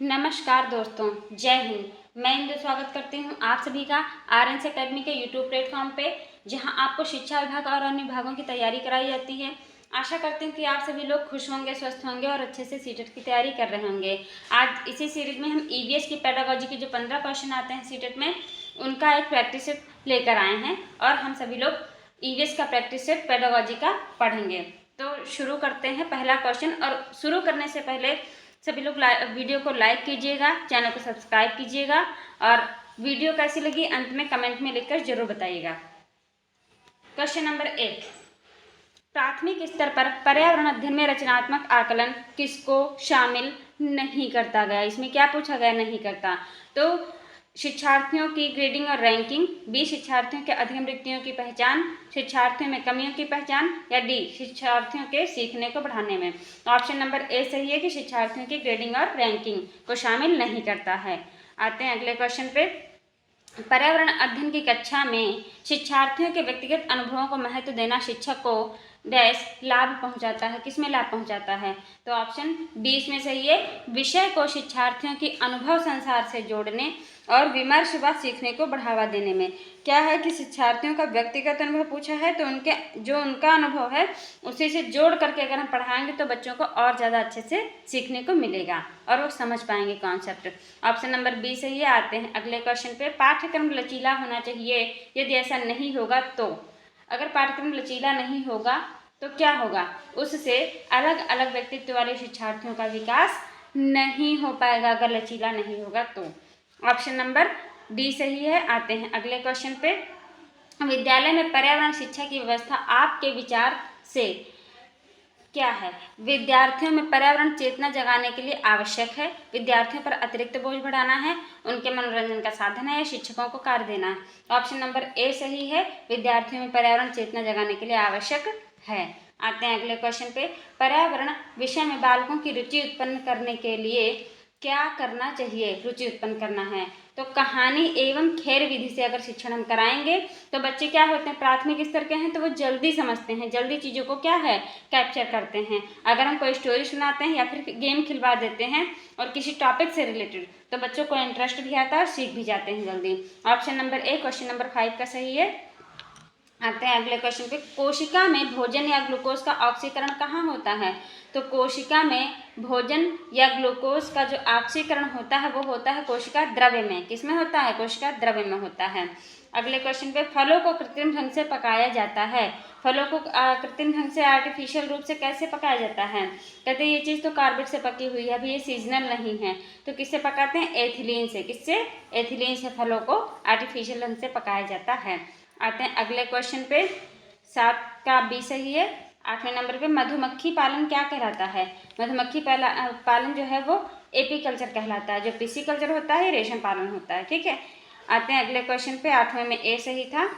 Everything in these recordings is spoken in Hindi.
नमस्कार दोस्तों, जय हिंद। मैं इंदु स्वागत करती हूं आप सभी का आरएनएस एकेडमी के यूट्यूब प्लेटफॉर्म पे, जहां आपको शिक्षा विभाग और अन्य विभागों की तैयारी कराई जाती है। आशा करती हूं कि आप सभी लोग खुश होंगे, स्वस्थ होंगे और अच्छे से सीटेट की तैयारी कर रहे होंगे। आज इसी सीरीज में हम ईवीएस की पेडागोजी के जो 15 क्वेश्चन आते हैं सीटेट में, उनका एक प्रैक्टिस सेट लेकर आए हैं और हम सभी लोग ईवीएस का प्रैक्टिस सेट पेडागोजी का पढ़ेंगे। तो शुरू करते हैं पहला क्वेश्चन। और शुरू करने से पहले सभी लोग वीडियो को लाइक कीजिएगा, चैनल को सब्सक्राइब कीजिएगा और वीडियो कैसी लगी अंत में कमेंट में लिखकर जरूर बताइएगा। क्वेश्चन नंबर 1, प्राथमिक स्तर पर पर्यावरण अध्ययन में रचनात्मक आकलन किसको शामिल नहीं करता गया। इसमें क्या पूछा गया, नहीं करता। तो शिक्षार्थियों की ग्रेडिंग और रैंकिंग, बी शिक्षार्थियों के अधिगम रिक्तियों की पहचान, शिक्षार्थियों में कमियों की पहचान, या डी शिक्षार्थियों के सीखने को बढ़ाने में। ऑप्शन नंबर ए सही है कि शिक्षार्थियों की ग्रेडिंग और रैंकिंग को शामिल नहीं करता है। आते हैं अगले क्वेश्चन पे। पर्यावरण अध्ययन की कक्षा में शिक्षार्थियों के व्यक्तिगत अनुभवों को महत्व देना शिक्षक को डैश लाभ पहुंचाता है। किसमें लाभ पहुंचाता है? तो ऑप्शन बी इसमें सही है, विषय को शिक्षार्थियों की अनुभव संसार से जोड़ने और विमर्श व सीखने को बढ़ावा देने में। क्या है कि शिक्षार्थियों का व्यक्तिगत अनुभव पूछा है, तो उनका अनुभव है उसी से जोड़ करके अगर हम पढ़ाएंगे तो बच्चों को और ज़्यादा अच्छे से सीखने को मिलेगा और वो समझ पाएंगे कॉन्सेप्ट। ऑप्शन नंबर बी सही है। आते हैं अगले क्वेश्चन पे। पाठ्यक्रम लचीला होना चाहिए, यदि ऐसा नहीं होगा तो। अगर पाठ्यक्रम लचीला नहीं होगा तो क्या होगा? उससे अलग अलग व्यक्तित्व वाले शिक्षार्थियों का विकास नहीं हो पाएगा अगर लचीला नहीं होगा तो। ऑप्शन नंबर डी सही है। आते हैं अगले क्वेश्चन पे। विद्यालय में पर्यावरण शिक्षा की व्यवस्था आपके विचार से क्या है? विद्यार्थियों में पर्यावरण चेतना जगाने के लिए आवश्यक है, विद्यार्थियों पर अतिरिक्त बोझ बढ़ाना है, उनके मनोरंजन का साधन है या शिक्षकों को कार्य देना है। ऑप्शन नंबर ए सही है, विद्यार्थियों में पर्यावरण चेतना जगाने के लिए आवश्यक है। आते हैं अगले क्वेश्चन पे। पर्यावरण विषय में बालकों की रुचि उत्पन्न करने के लिए क्या करना चाहिए? रुचि उत्पन्न करना है तो कहानी एवं खेल विधि से अगर शिक्षण हम कराएंगे तो बच्चे क्या होते हैं, प्राथमिक स्तर के हैं तो वो जल्दी समझते हैं, जल्दी चीज़ों को क्या है कैप्चर करते हैं। अगर हम कोई स्टोरी सुनाते हैं या फिर गेम खिलवा देते हैं और किसी टॉपिक से रिलेटेड, तो बच्चों को इंटरेस्ट भी आता है और सीख भी जाते हैं जल्दी। Option number A question number 5 का सही है। आते हैं अगले क्वेश्चन पे। कोशिका में भोजन या ग्लूकोज का ऑक्सीकरण कहाँ होता है? तो कोशिका में भोजन या ग्लूकोज का जो ऑक्सीकरण होता है वो होता है कोशिका द्रव्य में। किसमें होता है? कोशिका द्रव्य में होता है। अगले क्वेश्चन पे। फलों को कृत्रिम ढंग से पकाया जाता है। फलों को कृत्रिम ढंग से आर्टिफिशियल रूप से कैसे पकाया जाता है? कहते हैं ये चीज़ तो कार्बेट से पकी हुई है, अभी ये सीजनल नहीं है, तो किससे पकाते हैं? एथिलीन से। किससे? एथिलीन से फलों को आर्टिफिशियल ढंग से पकाया जाता है। आते हैं अगले क्वेश्चन पे। 7 का बी सही है। 8वें नंबर पे। मधुमक्खी पालन क्या कहलाता है? मधुमक्खी पालन जो है वो एपीकल्चर कहलाता है। जो पिसीकल्चर होता है रेशम पालन होता है। ठीक है। आते हैं अगले क्वेश्चन पे। 8वें में ए सही था।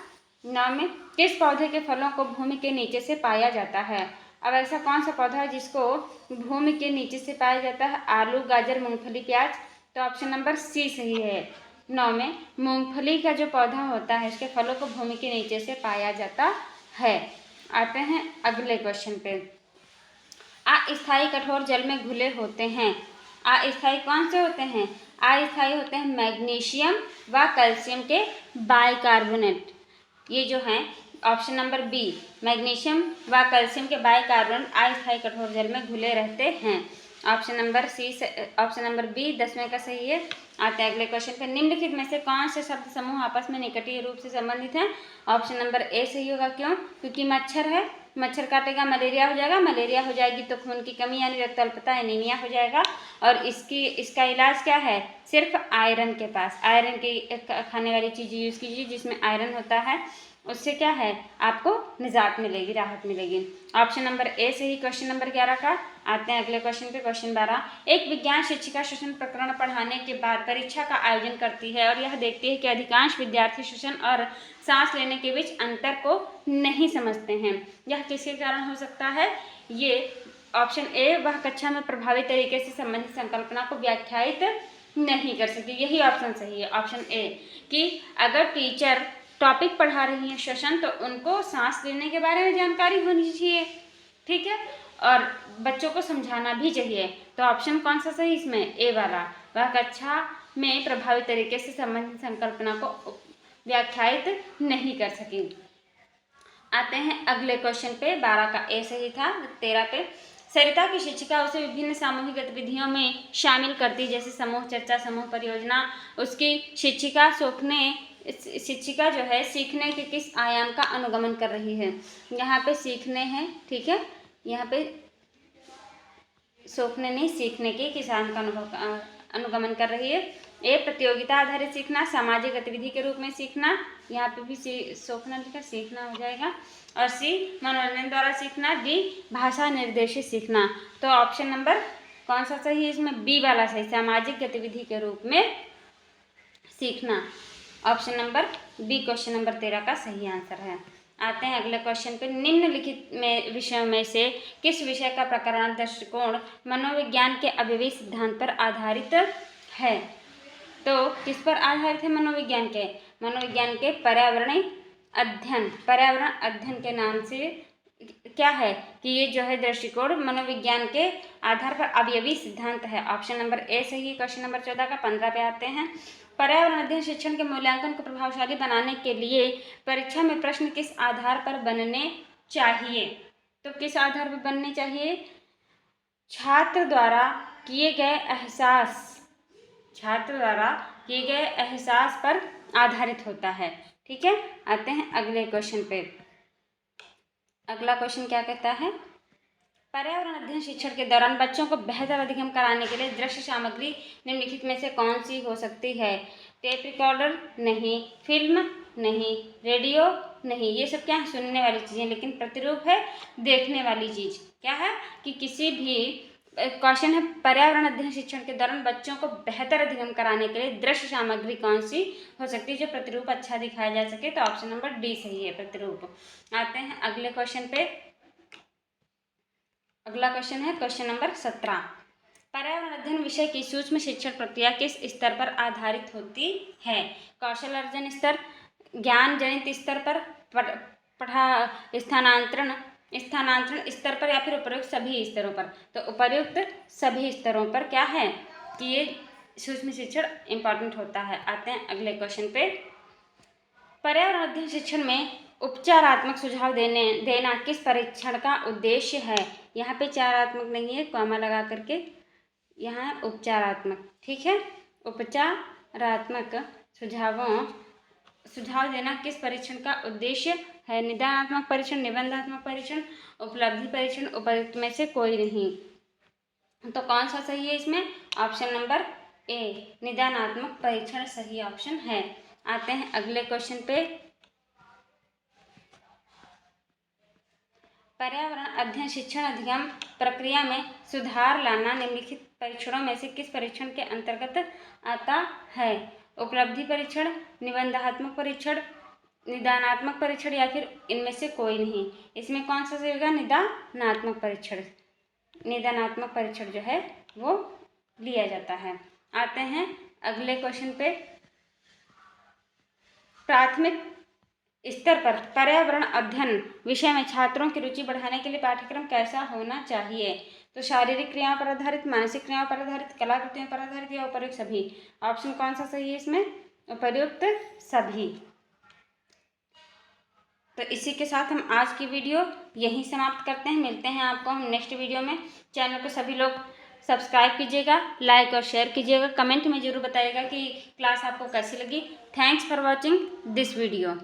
9 में। किस पौधे के फलों को भूमि के नीचे से पाया जाता है? अब ऐसा कौन सा पौधा है जिसको भूमि के नीचे से पाया जाता है? आलू, गाजर, मूंगफली, प्याज। तो ऑप्शन नंबर सी सही है। 9 में मूंगफली का जो पौधा होता है इसके फलों को भूमि के नीचे से पाया जाता है। आते हैं अगले क्वेश्चन पे। अस्थायी कठोर जल में घुले होते हैं। अस्थायी कौन से होते हैं? अस्थायी होते हैं मैग्नीशियम व कैल्शियम के बाइकार्बोनेट। ये जो हैं ऑप्शन नंबर बी, मैग्नीशियम व कैल्शियम के बाइकार्बोनेट अस्थायी कठोर जल में घुले रहते हैं। ऑप्शन नंबर बी 10वें का सही है। आते हैं अगले क्वेश्चन पे। निम्नलिखित में से कौन से शब्द समूह आपस में निकटीय रूप से संबंधित हैं? ऑप्शन नंबर ए सही होगा। क्यों? क्योंकि मच्छर है, मच्छर काटेगा मलेरिया हो जाएगा, मलेरिया हो जाएगी तो खून की कमी यानी रक्त अल्पता एनीमिया हो जाएगा। और इसका इलाज क्या है? सिर्फ आयरन के पास, आयरन की खाने वाली चीज़ यूज़ कीजिए जिसमें आयरन होता है, उससे क्या है आपको निजात मिलेगी, राहत मिलेगी। ऑप्शन नंबर ए सही क्वेश्चन नंबर 11 का। आते हैं अगले क्वेश्चन पे। क्वेश्चन 12। एक विज्ञान शिक्षिका श्वसन प्रकरण पढ़ाने के बाद परीक्षा का आयोजन करती है और यह देखती है कि अधिकांश विद्यार्थी श्वसन और सांस लेने के बीच अंतर को नहीं समझते हैं। यह किसके कारण हो सकता है? ये ऑप्शन ए, वह कक्षा में प्रभावी तरीके से संबंधित संकल्पना को व्याख्यायित नहीं कर सकती। यही ऑप्शन सही है, ऑप्शन ए, कि अगर टीचर टॉपिक पढ़ा रही हैं श्वसन तो उनको सांस लेने के बारे में जानकारी होनी चाहिए। ठीक है। और बच्चों को समझाना भी चाहिए। तो ऑप्शन कौन सा सही इसमें? ए वाला। वह कक्षा में प्रभावी तरीके से संबंधित संकल्पना को व्याख्यायित नहीं कर सकी। आते हैं अगले क्वेश्चन पे। 12 का ए सही था। 13 पे सरिता की शिक्षिका उसे विभिन्न सामूहिक गतिविधियों में शामिल करती, जैसे समूह चर्चा, समूह परियोजना। उसकी शिक्षिका जो है सीखने के किस आयाम का अनुगमन कर रही है? यहाँ पे सीखने हैं, ठीक है, यहाँ पे सोखने नहीं, सीखने के किस आयाम का अनुगमन कर रही है? ए प्रतियोगिता आधारित सीखना, सामाजिक गतिविधि के रूप में सीखना, यहाँ पे भी सोखना लिखा, सीखना हो जाएगा। और सी मनोरंजन द्वारा सीखना। डी भाषा निर्देशित सीखना। तो ऑप्शन नंबर कौन सा सही है इसमें? बी वाला सही, सामाजिक गतिविधि के रूप में सीखना। Option number B question number 13 का सही आंसर है। आते हैं अगले क्वेश्चन पे। निम्नलिखित में विषयों में से किस विषय का प्रकरण दृष्टिकोण मनोविज्ञान के अवयवी सिद्धांत पर आधारित है? तो किस पर आधारित है? मनोविज्ञान के पर्यावरण अध्ययन के नाम से क्या है कि ये जो है दृष्टिकोण मनोविज्ञान के आधार पर अवयवी सिद्धांत है। ऑप्शन नंबर ए सही है क्वेश्चन नंबर 14 का। 15 पे आते हैं। पर्यावरण अध्ययन शिक्षण के मूल्यांकन को प्रभावशाली बनाने के लिए परीक्षा में प्रश्न किस आधार पर बनने चाहिए? तो किस आधार पर बनने चाहिए? छात्र द्वारा किए गए एहसास पर आधारित होता है, ठीक है। आते हैं अगले क्वेश्चन पे। अगला क्वेश्चन क्या कहता है? पर्यावरण अध्ययन शिक्षण के दौरान बच्चों को बेहतर अधिगम कराने के लिए दृश्य सामग्री निम्नलिखित में से कौन सी हो सकती है? टेप रिकॉर्डर नहीं, फिल्म नहीं, रेडियो नहीं। ये सब क्या है? सुनने वाली चीज़ें, लेकिन प्रतिरूप है देखने वाली चीज़। क्या है कि किसी भी क्वेश्चन है पर्यावरण अध्ययन शिक्षण के दौरान बच्चों को बेहतर अधिगम कराने के लिए दृश्य सामग्री कौन सी हो सकती है जो प्रतिरूप अच्छा दिखाया जा सके? तो ऑप्शन नंबर डी सही है, प्रतिरूप। आते हैं अगले क्वेश्चन पे। अगला क्वेश्चन है क्वेश्चन नंबर 17। पर्यावरण अध्ययन विषय की सूक्ष्म शिक्षण प्रक्रिया किस स्तर पर आधारित होती है? कौशल अर्जन स्तर, ज्ञान जनित स्तर पर, स्थानांतरण स्तर पर, या फिर उपयुक्त सभी स्तरों पर? तो उपयुक्त सभी स्तरों पर क्या है कि ये सूक्ष्म शिक्षण इंपॉर्टेंट होता है। आते हैं अगले क्वेश्चन पे। पर्यावरण अध्ययन शिक्षण में उपचारात्मक सुझाव देना किस परीक्षण का उद्देश्य है? यहाँ पे चारात्मक नहीं है, कॉमा लगा करके यहाँ उपचारात्मक, ठीक है। उपचारात्मक सुझाव देना किस परीक्षण का उद्देश्य है? निदानात्मक परीक्षण, निबंधात्मक परीक्षण, उपलब्धि परीक्षण, उपयुक्त में से कोई नहीं। तो कौन सा सही है इसमें? ऑप्शन नंबर ए, निदानात्मक परीक्षण सही ऑप्शन है। आते हैं अगले क्वेश्चन पे। पर्यावरण अध्ययन शिक्षण अधिगम प्रक्रिया में सुधार लाना निम्नलिखित परीक्षणों में से किस परीक्षण के अंतर्गत आता है? उपलब्धि परीक्षण, निबंधात्मक परीक्षण, निदानात्मक परीक्षण, या फिर इनमें से कोई नहीं। इसमें कौन सा सही होगा? निदानात्मक परीक्षण। निदानात्मक परीक्षण जो है वो लिया जाता है। आते हैं अगले क्वेश्चन पे। प्राथमिक स्तर पर पर्यावरण अध्ययन विषय में छात्रों की रुचि बढ़ाने के लिए पाठ्यक्रम कैसा होना चाहिए? तो शारीरिक क्रियाओं पर आधारित, मानसिक क्रियाओं पर आधारित, कलाकृतियों पर आधारित, या उपयुक्त सभी? ऑप्शन कौन सा सही है इसमें? उपयुक्त सभी। तो इसी के साथ हम आज की वीडियो यहीं समाप्त करते हैं। मिलते हैं आपको हम नेक्स्ट वीडियो में। चैनल को सभी लोग सब्सक्राइब कीजिएगा, लाइक और शेयर कीजिएगा, कमेंट में ज़रूर बताइएगा कि क्लास आपको कैसी लगी। Thanks for watching this video.